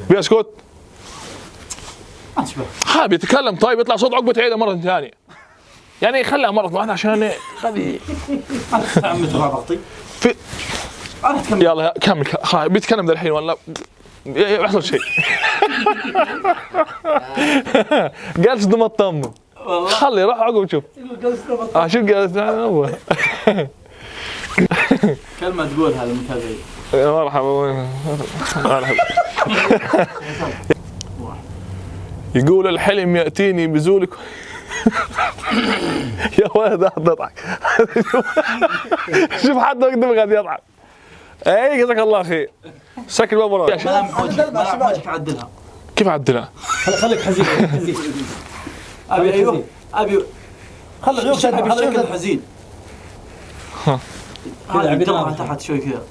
بيسكت. انتبه. حاب يتكلم طيب يطلع صوت عقبة عيده مرة ثانية. يعني خليها مرة واحدة عشان خلي. انت عم ترابطي. في انا اتكلم. يلا كمل بيتكلم ذا الحين ولا يحصل شيء. قال صدم الطم. والله خلي روح عقب شوف. شوف قال هو. كلمة تقولها للمتابعين. مرحبا. مرحبا. يقول الحلم يأتيني بزولك. يا ولد اضحك. شوف حد قدامك قاعد يضحك. اي جزاك الله خير. سكر الباب وراك. ملامح وجهك عدلها. كيف اعدلها؟ خليك حزين حزين. ابي ايوه ابي خليك شكل حزين. هذا طبعا تحت شوي كذا.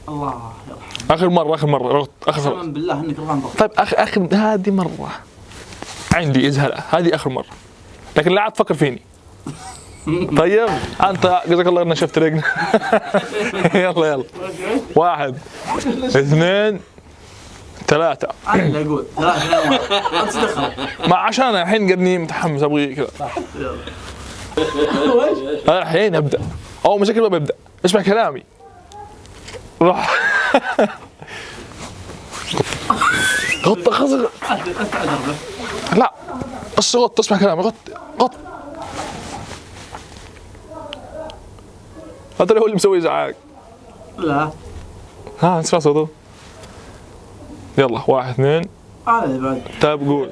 الله يرحمه. اخر مرة اخر قسما بالله انك رضان. طيب اخر هذه مرة عندي ازهلة هذه اخر مرة لكن لا عاد تفكر فيني. طيب انت جزاك الله انك شفت رجلنا. يلا 1 2 3. انا اللي اقول 3 2 1 انت تدخل. ما عشان الحين قدني متحمس ابغي كذا. الحين ابدا او مسك الباب ابدا اسمع كلامي. روح. غط خزر. لا بس غط اسمع كلامي غط. هذا هو اللي مسوي ازعاج. لا اسمع صوته. يلا 1 2. انا بعد. طيب قول.